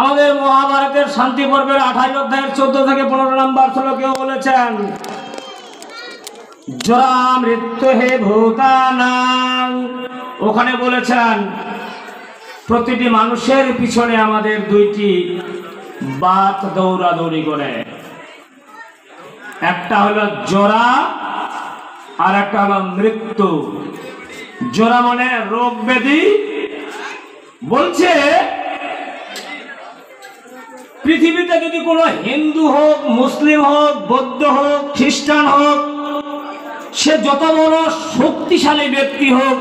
আমাদের মহাভারতের শান্তি পর্বের 28 অধ্যায়ের 14 থেকে 15 নম্বর শ্লোকেও বলেছেন, জরা মৃত্যু হে ভূতানাং। ওখানে বলেছেন প্রতিটি মানুষের পিছনে আমাদের দুইটি বাত দৌড়াদৌড়ি করে, একটা হলো জরা আর একটা হলো মৃত্যু। জরা মানে রোগ ব্যাধি। বলছে পৃথিবীতে যদি কোনো হিন্দু হোক, মুসলিম হোক, বৌদ্ধ হোক, খ্রিস্টান হোক, সে যত বড় শক্তিশালী ব্যক্তি হোক,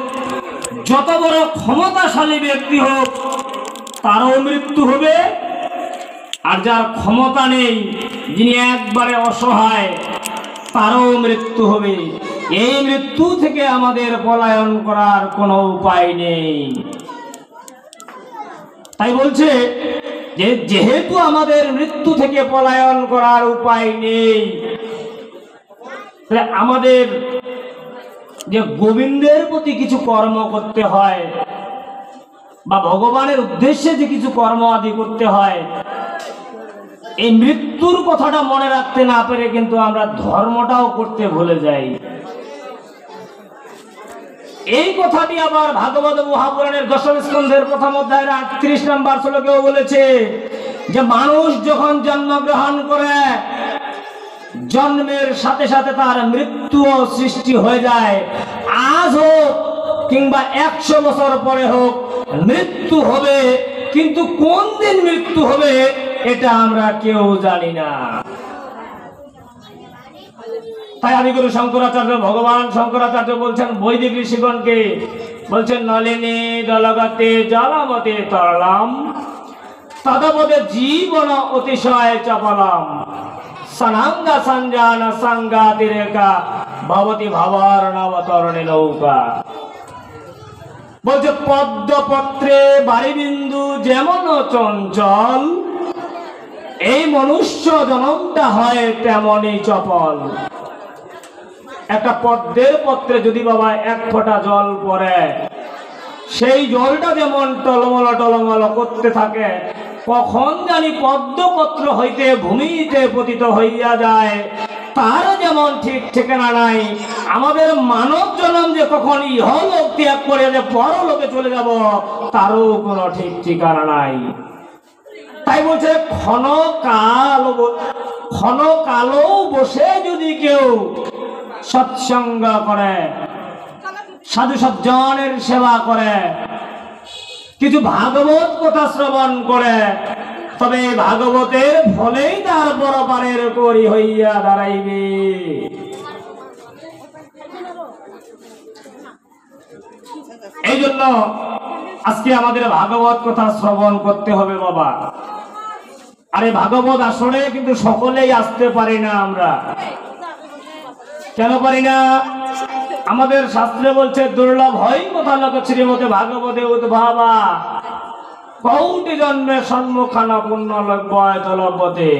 যত বড় ক্ষমতাশালী ব্যক্তি হোক, তারও মৃত্যু হবে। আর যার ক্ষমতা নেই, যিনি একবারে অসহায়, তারও মৃত্যু হবে। এই মৃত্যু থেকে আমাদের পলায়ন করার কোনো উপায় নেই। তাই বলছে যে যেহেতু আমাদের মৃত্যু থেকে পলায়ন করার উপায় নেই, আমাদের যে গোবিন্দের প্রতি কিছু কর্ম করতে হয় বা ভগবানের উদ্দেশ্যে যে কিছু কর্ম আদি করতে হয়, এই মৃত্যুর কথাটা মনে রাখতে না পেরে কিন্তু আমরা ধর্মটাও করতে ভুলে যাই। এই কথাটি আবার ভাগবত মহাপুরাণের 10ম স্কন্ধের 1ম অধ্যায়ের 38 নম্বর শ্লোকেও বলেছে যে মানুষ যখন জন্মগ্রহণ করে, জন্মের সাথে সাথে তার মৃত্যুও সৃষ্টি হয়ে যায়। আজ হোক কিংবা 100 বছর পরে হোক, মৃত্যু হবে, কিন্তু কোন দিন মৃত্যু হবে এটা আমরা কেউ জানি না। তাই আদিগুরু শঙ্করাচার্য, ভগবান শঙ্করাচার্য বলছেন বৈদিক ঋষিগণকে, বলছেন নলিনী দলগতে জলমতে তরলাম তদপদে জীবন অতিশয় চপলাম সনাঙ্গা সঞ্জান সংগাতিরেকা ভবতি ভাবার নবতরণে নৌকা। বলছে পদ্মপত্রে বারিবিন্দু যেমন চঞ্চল, এই মনুষ্য জনমটা হয় তেমনই চপল। একটা পদ্মের পত্রে যদি বাবা 1 ফোঁটা জল পড়ে, সেই জলটা যেমন টলমল টলমল করতে থাকে, কখন জানি পদ্মপত্র হইতে ভূমিতে পতিত হইয়া যায়, তার যেমন ঠিক ঠিকানা নাই। আমাদের মানব জন্ম যে কখন ইহলোক ত্যাগ করে যে পরলোকে চলে যাব, তারও কোনো ঠিক ঠিকানা নাই। তাই বলছে ক্ষণকালও বসে যদি কেউ সৎসঙ্গ করে, সাধু সজ্জনের সেবা করে, কিছু ভাগবত কথা শ্রবণ করে, তবে ভাগবতের ফলেই তার পরপারের করি হইয়া দাঁড়াইবে। এই জন্য আজকে আমাদের ভাগবত কথা শ্রবণ করতে হবে বাবা। আরে ভাগবত আসলে কিন্তু সকলেই আসতে পারি না আমরা। কেন পারি না? আমাদের শাস্ত্রে বলছে দুর্লভ হয় কোথা লোক শ্রীমতে ভাগবতে উদ্ভাবা, কৌটি জন্মের সম্মুখানা পুণ্য লভ্যয় তলভ্যতে।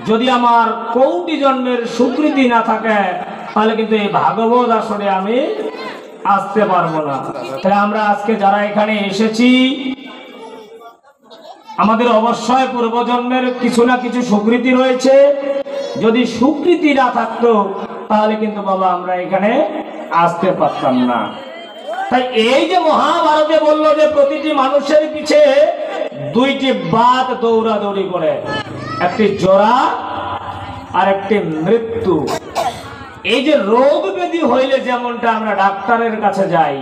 যদি আমার কৌটি জন্মের স্বীকৃতি না থাকে, তাহলে কিন্তু এই ভাগবত আসলে আমি আসতে পারবো না। তাই আমরা আজকে যারা এখানে এসেছি, আমাদের অবশ্যই পূর্বজন্মের কিছু না কিছু স্বীকৃতি রয়েছে। যদি স্বীকৃতি না থাকতো, তাহলে কিন্তু বাবা আমরা এখানে আসতে পারতাম না। তাই এই যে মহাভারতে বললো যে প্রতিটি মানুষের পিছে 2টি বাত দৌড়াদৌড়ি করে, একটি জরা আর একটি মৃত্যু। এই যে রোগ ব্যাধি হইলে যেমনটা আমরা ডাক্তারের কাছে যাই,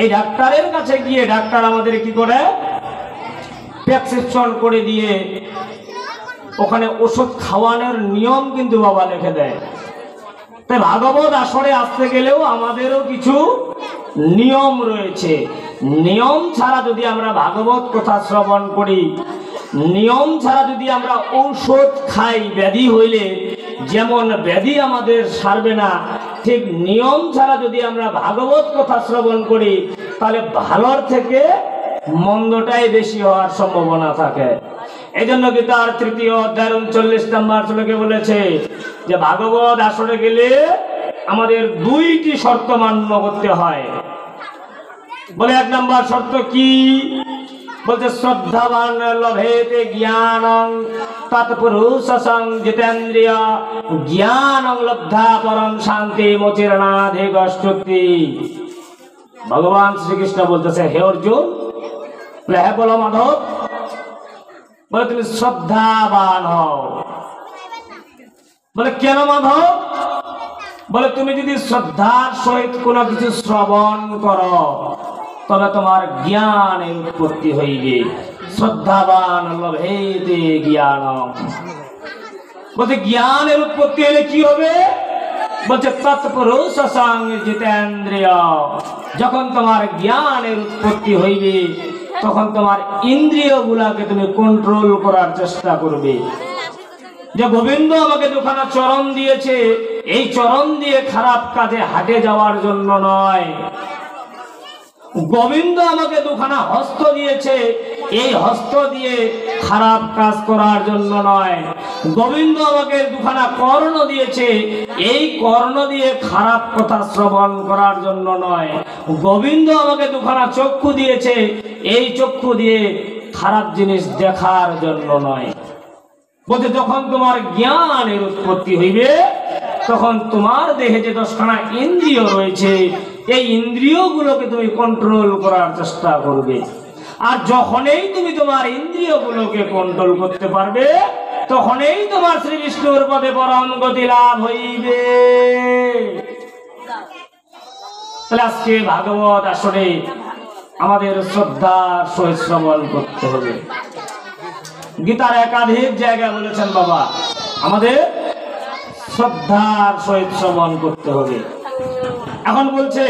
এই ডাক্তারের কাছে গিয়ে ডাক্তার আমাদের কি করে, প্রেসক্রিপশন করে দিয়ে ওখানে ওষুধ খাওয়ানোর নিয়ম কিন্তু বাবা লিখে দেয়। তাই ভাগবত আসরে আসতে গেলেও আমাদেরও কিছু নিয়ম রয়েছে। নিয়ম ছাড়া যদি আমরা ভাগবত কথা শ্রবণ করি, নিয়ম ছাড়া যদি আমরা ঔষধ খাই, ব্যাধি হইলে যেমন ব্যাধি আমাদের সারবে না, ঠিক নিয়ম ছাড়া যদি আমরা ভাগবত কথা শ্রবণ করি, তাহলে ভালোর থেকে মন্দটাই বেশি হওয়ার সম্ভাবনা থাকে। এই জন্য গীতার 3য় অধ্যায়ের 39 নম্বর শ্লোকে বলেছে যে ভাগবত আসরে গেলে আমাদের 2টি শর্ত মান্য করতে হয়। বলে 1 নম্বর শর্ত কি? বলছে শ্রদ্ধাবান লভেতে জ্ঞানং তৎপুরুষং জিতেন্দ্রিয় জ্ঞানং লব্ধা পরম শান্তি মোচিরণাধিগচ্ছতি। ভগবান শ্রীকৃষ্ণ বলতেছে, হে অর্জুন, হ্যাঁ বলো মাধব, বলে তুমি শ্রদ্ধাবান হও। বলে কেন মাধব? বলে তুমি যদি শ্রদ্ধার সহিত কোনো কিছু শ্রবণ করো তবে তোমার জ্ঞানের উৎপত্তি হইবে। শ্রদ্ধাবান লভেতে জ্ঞানম। বলছে জ্ঞানের উৎপত্তি হলে কি হবে? বলছে তৎপুরুষং জিতেন্দ্রিয়। যখন তোমার জ্ঞানের উৎপত্তি হইবে তখন তোমার ইন্দ্রিয় গুলাকে তুমি কন্ট্রোল করার চেষ্টা করবে। যে গোবিন্দ আমাকে দুখানা চরণ দিয়েছে, এই চরণ দিয়ে খারাপ কাজে হাটে যাওয়ার জন্য নয়। গোবিন্দ আমাকে দুখানা হস্ত দিয়েছে, এই হস্ত দিয়ে খারাপ কাজ করার জন্য নয়। গোবিন্দ আমাকে দুখানা কর্ণ দিয়েছে, এই কর্ণ দিয়ে খারাপ কথা শ্রবণ করার জন্য নয়। গোবিন্দ আমাকে দুখানা চক্ষু দিয়েছে, এই চক্ষু দিয়ে খারাপ জিনিস দেখার জন্য নয়। বলছে যখন তোমার জ্ঞানের উৎপত্তি হইবে তখন তোমার দেহে যে 10খানা ইন্দ্রিয় রয়েছে, এই ইন্দ্রিয়গুলোকে তুমি কন্ট্রোল করার চেষ্টা করবে। আর যখনই তুমি তোমার ইন্দ্রিয়গুলোকে কন্ট্রোল করতে পারবে তখনই তোমার শ্রী বিষ্ণুর পদে পরম গতি লাভ হইবে। তাহলে আজকে ভাগবত আসরে আমাদের শ্রদ্ধার সহিত শ্রবণ করতে হবে। গীতার একাধিক জায়গায় বলেছেন বাবা আমাদের শ্রদ্ধার সহিত শ্রবণ করতে হবে। এখন বলছে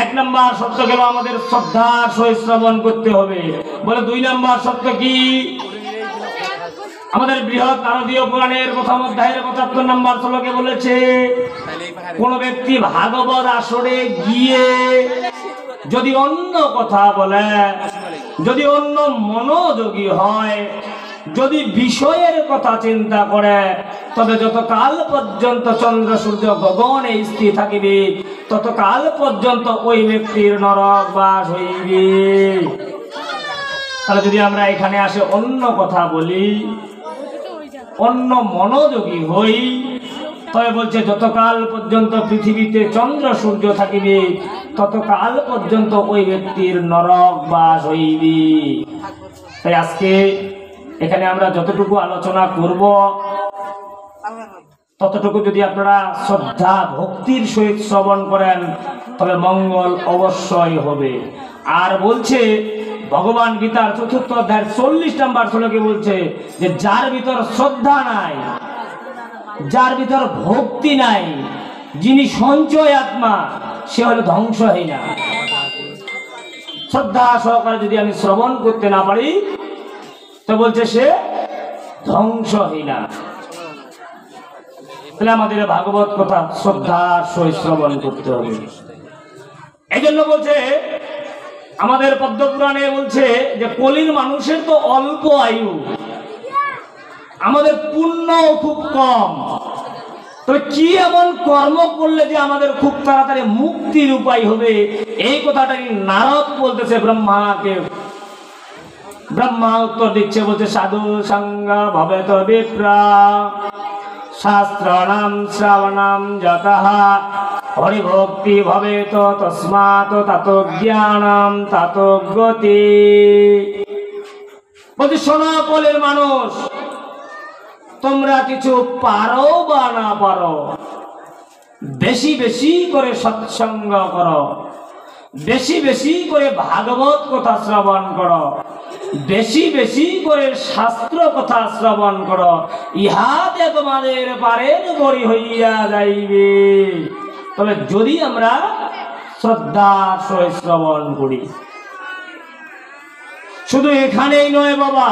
1 নম্বর শর্ত গেল আমাদের শ্রদ্ধার সহিত শ্রবণ করতে হবে। বলে 2 নম্বর শর্ত কি? আমাদের বৃহৎ নারদীয় পুরাণের প্রথম অধ্যায়ের 75 নম্বর শ্লোকে বলেছে, কোন ব্যক্তি ভাগবত আসরে গিয়ে যদি অন্য কথা বলে, যদি অন্য মনোযোগী হয়, যদি বিষয়ের কথা চিন্তা করে, তবে যতকাল পর্যন্ত চন্দ্র সূর্য গগনে স্থির থাকিবে ততকাল পর্যন্ত ওই ব্যক্তির নরক বাস হইবে। তাহলে যদি আমরা এখানে আসে অন্য কথা বলি, অন্য মনোযোগী হই, তবে বলছে যতকাল পর্যন্ত পৃথিবীতে চন্দ্র সূর্য থাকিবে ততকাল পর্যন্ত ওই ব্যক্তির নরক বাস হইবে। তাই আজকে এখানে আমরা যতটুকু আলোচনা করব ততটুকু যদি আপনারা শ্রদ্ধা ভক্তির সহিত শ্রবণ করেন তবে মঙ্গল অবশ্যই হবে। আর বলছে ভগবান গীতার 4th অধ্যায়ের 40 নম্বর শ্লোকে বলছে যে যার ভিতর শ্রদ্ধা নাই, যার ভিতর ভক্তি নাই, যিনি সঞ্চয় আত্মা, সে হলো ধ্বংসহীনা। শ্রদ্ধা সহকারে যদি আমি শ্রবণ করতে না পারি তো বলছে সে ধ্বংসহীনা। তাহলে আমাদের ভাগবত কথা শ্রদ্ধার সহিত শ্রবণ করতে হবে। এই জন্য বলছে আমাদের পদ্মপুরাণে বলছে যে কলির মানুষের তো অল্প আয়ু, আমাদের পুণ্য খুব কম, তবে কি এমন কর্ম করলে যে আমাদের খুব তাড়াতাড়ি মুক্তির উপায় হবে, এই কথাটাই নারদ বলতেছে ব্রহ্মাকে। ব্রহ্মা উত্তর দিচ্ছে, বলছে সাধু সঙ্গ ভবেত বিপ্রা শাস্ত্রাণাম শ্রবণাম যতঃ হরিভক্তি ভবেত তস্মাৎ ততো জ্ঞানম ততো গতি। বলছে শোনো কলির মানুষ, তোমরা কিছু পারো বা না পারো, বেশি বেশি করে সৎসঙ্গ করো, বেশি বেশি করে ভাগবত কথা শ্রবণ করো, বেশি বেশি করে শাস্ত্র কথা শ্রবণ করো, ইহাতে তোমাদের পারের বড়ি হইয়া যাইবে। তবে যদি আমরা শ্রদ্ধার সহিত শ্রবণ করি। শুধু এখানেই নয় বাবা,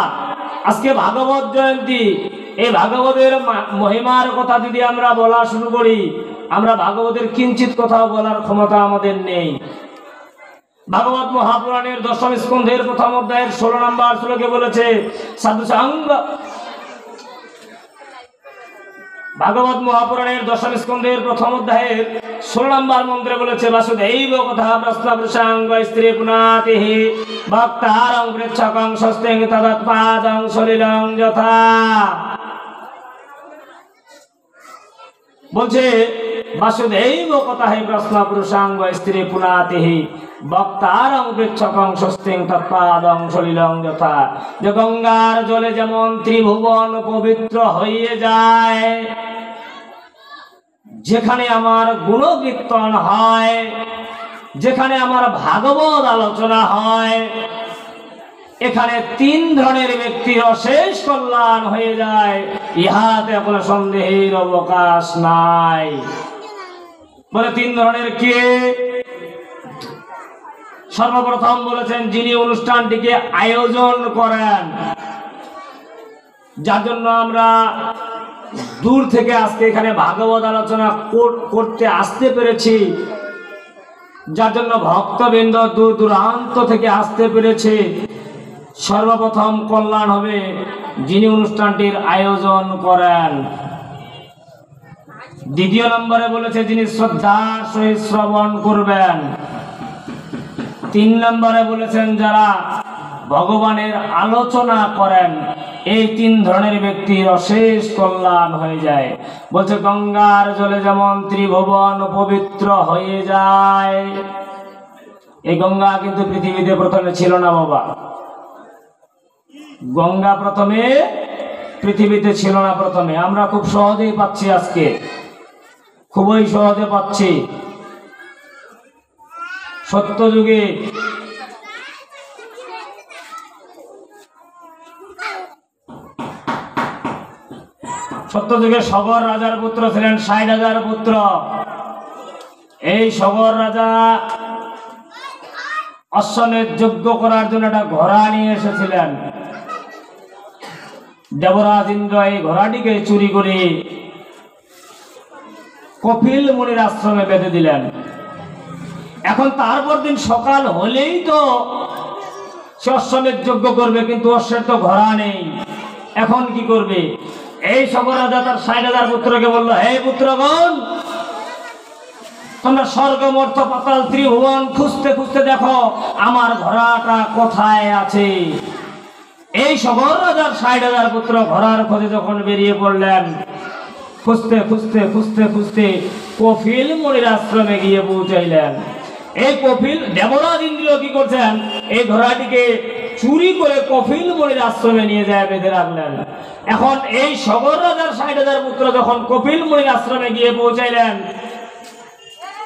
আজকে ভাগবত জয়ন্তী, এই ভাগবতের মহিমার কথা যদি আমরা বলা শুরু করি, আমরা ভাগবতের কিঞ্চিত কথাও বলার ক্ষমতা আমাদের নেই। ভাগবত মহাপুরাণের 10ম স্কন্ধের 1ম অধ্যায়ের 16 নম্বর শ্লোকে বলেছে সাধু সঙ্গ ভাগবত মহাপুরাণের দশম স্কন্ধের প্রথম অধ্যায়ের 16 নম্বর মন্ত্রে বলেছে বাসুদেব কথা প্রস্তাবসাঙ্গ স্ত্রী পুনাতিহি ভক্তারং পৃচ্ছকং স্বস্তিং তদৎপাদং সলিলং যথা। বলছে বাসুদেব কথা হে প্রশ্ন পুরুষাঙ্গ স্ত্রী পুনাতিহি ভক্তারং পৃচ্ছকং স্বস্তিং তৎপাদং সলিলং যথা। যে গঙ্গার জলে যেমন ত্রিভুবন পবিত্র হয়ে যায়, যেখানে আমার গুণকীর্তন হয়, যেখানে আমার ভাগবত আলোচনা হয়, এখানে 3 ধরনের ব্যক্তির অশেষ কল্যাণ হয়ে যায়, ইহাতে কোনো সন্দেহের অবকাশ নাই। বলে 3 ধরনের কে? সর্বপ্রথম বলেছেন যিনি অনুষ্ঠানটিকে আয়োজন করেন, যার জন্য আমরা দূর থেকে আজকে এখানে ভাগবত আলোচনা করতে আসতে পেরেছি, যার জন্য ভক্তবৃন্দ দূর দূরান্ত থেকে আসতে পেরেছে। সর্বপ্রথম কল্যাণ হবে যিনি অনুষ্ঠানটির আয়োজন করেন। দ্বিতীয় নম্বরে বলেছে যিনি শ্রদ্ধার সহিত শ্রবণ করবেন। 3 নম্বরে বলেছেন যারা ভগবানের আলোচনা করেন। এই 3 ধরনের ব্যক্তির অশেষ কল্যাণ হয়ে যায়। বলছে গঙ্গার জলে যেমন ত্রিভুবন পবিত্র হয়ে যায়। এই গঙ্গা কিন্তু পৃথিবীতে প্রথমে ছিল না বাবা। গঙ্গা প্রথমে পৃথিবীতে ছিল না। প্রথমে আমরা খুব সহজেই পাচ্ছি, আজকে খুবই সহজে পাচ্ছি। সত্যযুগে সগর রাজার পুত্র ছিলেন 60,000 পুত্র। এই সগর রাজা অশ্বমেধ যজ্ঞ করার জন্য একটা ঘোড়া নিয়ে এসেছিলেন। দেবরাজ ইন্দ্র এই ঘোড়াটিকে চুরি করে কপিল মুনির আশ্রমে বেঁধে দিলেন। এখন তারপর দিন সকাল হলেই তো সে অশ্বমেধ যজ্ঞ করবে, কিন্তু অশ্বের তো ঘোড়া নেই। এখন কি করবে? এই সগর রাজা তার 60,000 পুত্রকে বললো, হে পুত্রগণ, তোমরা স্বর্গ মর্ত পাতাল ত্রিভুবন খুঁজতে খুঁজতে দেখো আমার ঘোড়াটা কোথায় আছে। এই সগর রাজার 60,000 পুত্র ঘোড়ার খোঁজে যখন বেরিয়ে পড়লেন, খুঁজতে খুঁজতে খুঁজতে খুঁজতে কপিল মুনির আশ্রমে গিয়ে পৌঁছাইলেন। এই কপিল দেবরাজ ইন্দ্র কি করছেন? এই ঘোড়াটিকে চুরি করে কপিল মুনির আশ্রমে নিয়ে যায় বেঁধে রাখলেন। এখন এই সগর রাজার 60,000 পুত্র যখন কপিল মুনির আশ্রমে গিয়ে পৌঁছাইলেন,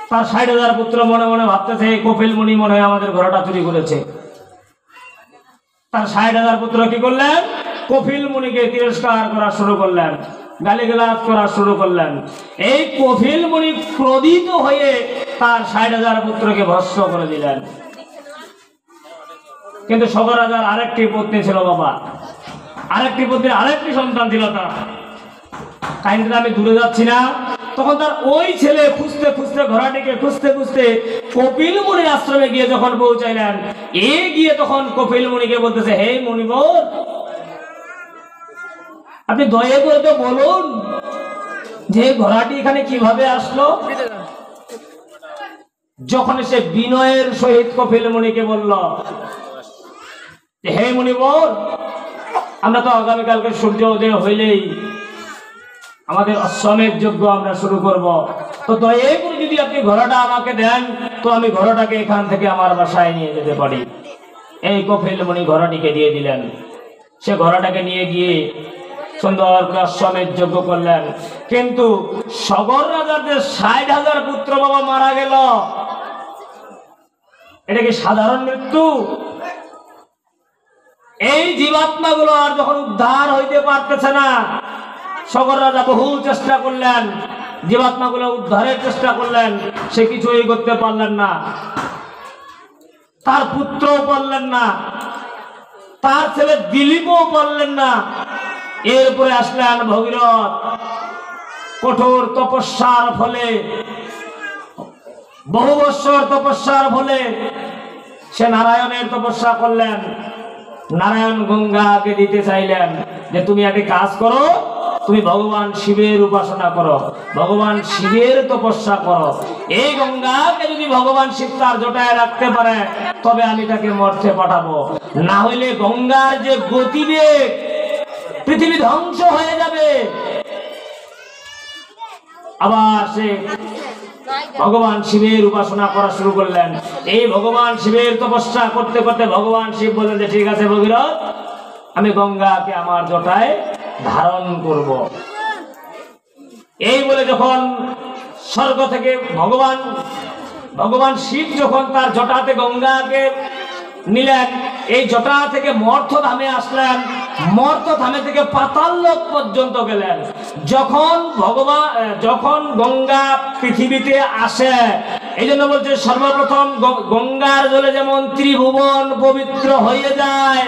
তার 60,000 পুত্র মনে মনে ভাবতেছে এই কপিল মুনি মনে হয় আমাদের ঘোড়াটা চুরি করেছে। তার 60,000 পুত্র কি করলেন? কপিল মুনিকে তিরস্কার করা শুরু করলেন, গালিগালাজ করা শুরু করলেন। এই কপিল মুনি ক্রোধিত হয়ে তার 60,000 পুত্রকে ভস্ম করে দিলেন। কিন্তু সগর রাজার আরেকটি পত্নী ছিল বাবা, আরেকটি পত্নী, আরেকটি সন্তান ছিল তার। কাহিনীটা আমি দূরে যাচ্ছি না। তখন তার ওই ছেলে খুঁজতে খুঁজতে ঘোড়াটিকে খুঁজতে খুঁজতে কপিল মুনির আশ্রমে গিয়ে যখন পৌঁছাইলেন, গিয়ে তখন কপিল মুনিকে বলতেছে, হে মুনিবর, আপনি দয়া করে তো বলুন যে ঘোড়াটি এখানে কিভাবে আসলো। যখন সে বিনয়ের সহিত কপিল মুনিকে বলল, হে মুনিবর, আমরা তো আগামীকালকে সূর্য উদয় হইলেই আমাদের অশ্বমেধ যজ্ঞ আমরা শুরু করব, তো দয়া করে যদি আপনি ঘোড়াটা আমাকে দেন তো আমি ঘোড়াটাকে এখান থেকে আমার বাসায় নিয়ে যেতে পারি। এই কপিল মুনি ঘোড়াটিকে দিয়ে দিলেন। সে ঘোড়াটাকে নিয়ে গিয়ে সুন্দর করে অশ্বমেধ যজ্ঞ করলেন। কিন্তু সগর রাজার যে 60,000 পুত্র বাবা মারা গেল, এটা কি সাধারণ মৃত্যু? এই জীবাত্মাগুলো আর যখন উদ্ধার হইতে পারতেছে না, সগর রাজা বহু চেষ্টা করলেন, জীবাত্মাগুলো উদ্ধারের চেষ্টা করলেন, সে কিছুই করতে পারলেন না। তার পুত্রও পারলেন না, তার ছেলে দিলীপও পারলেন না। এরপরে আসলেন ভগীরথ। কঠোর তপস্যার ফলে, বহু বৎসর তপস্যার ফলে সে নারায়ণের তপস্যা করলেন। নারায়ণ গঙ্গাকে দিতে চাইলেন যে তুমি একটা কাজ করো, তুমি ভগবান শিবের উপাসনা করো, ভগবান শিবের তপস্যা করো। এই গঙ্গাকে যদি ভগবান শিব তার জটায় রাখতে পারে তবে আমি তাকে মর্তে পাঠাবো, না হইলে গঙ্গার যে গতিবেগ, পৃথিবী ধ্বংস হয়ে যাবে। আবার সে ভগবান শিবের উপাসনা করা শুরু করলেন। এই ভগবান শিবের তপস্যা করতে করতে ভগবান শিব বললেন যে ঠিক আছে ভগীরথ, আমি গঙ্গাকে আমার জটায় ধারণ করব। এই বলে যখন স্বর্গ থেকে ভগবান শিব যখন তার জটাতে গঙ্গাকে নিলেন, এই জটা থেকে মর্ত্যধামে আসলেন, মর্ত্যধামে থেকে পাতাল লোক পর্যন্ত গেলেন। যখন গঙ্গা পৃথিবীতে আসে, এই জন্য বলছে সর্বপ্রথম গঙ্গার জলে যেমন ত্রিভুবন পবিত্র হয়ে যায়,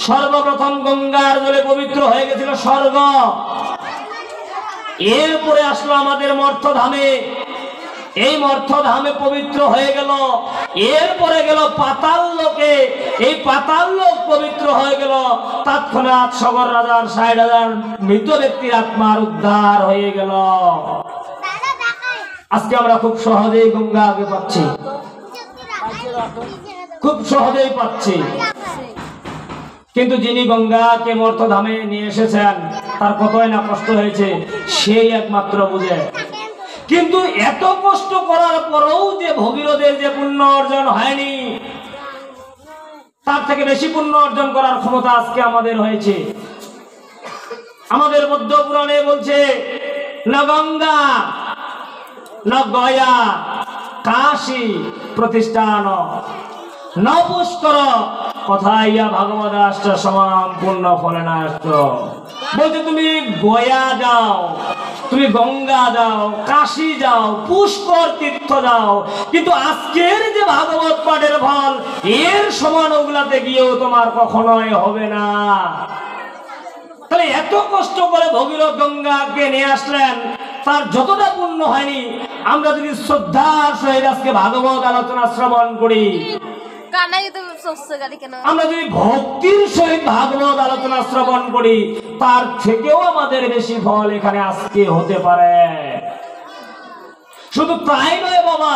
সর্বপ্রথম গঙ্গার জলে পবিত্র হয়ে গেছিল স্বর্গ, এরপরে আসলো আমাদের মর্ত্যধামে, এই মর্ত্যধামে পবিত্র হয়ে গেল, এরপরে গেল পাতাল লোকে, এই পাতাল লোক পবিত্র হয়ে গেল, তৎক্ষণাৎ সগর রাজার ৬০,০০০ মৃত ব্যক্তির আত্মার উদ্ধার হয়ে গেল। আজকে আমরা খুব সহজেই গঙ্গাকে পাচ্ছি, খুব সহজেই পাচ্ছি, কিন্তু যিনি গঙ্গাকে মর্ত্যধামে নিয়ে এসেছেন তার কতই না কষ্ট হয়েছে সেই একমাত্র বুঝে। কিন্তু এত কষ্ট করার পরেও যে ভগীরথের যে পুণ্য অর্জন হয়নি, তার থেকে বেশি পুণ্য অর্জন করার ক্ষমতা আজকে আমাদের হয়েছে। আমাদের মধ্য পুরাণে বলছে না গঙ্গা না গয়া কাশী প্রতিষ্ঠান ন পুষ্কর কথাইয়া ভাগবতাষ্ট সমাম পূর্ণ ফলে না। বলছে তুমি গয়া যাও, তুমি গঙ্গা যাও, কাশী যাও, পুষ্কর তীর্থ যাও, কিন্তু আজকের যে ভাগবত পাঠের ফল এর সমান ওগুলাতে গিয়েও তোমার কখনোই হবে না। তাহলে এত কষ্ট করে ভগীরথ গঙ্গাকে নিয়ে আসলেন, তার যতটা পুণ্য হয়নি। আমরা যদি শ্রদ্ধার সহিত আজকে ভাগবত আলোচনা শ্রবণ করি, আমরা যদি ভক্তির সহিত ভাগবত আলোচনা শ্রবণ করি, তার থেকেও আমাদের বেশি ফল এখানে আজকে হতে পারে। শুধু তাই নয় বাবা,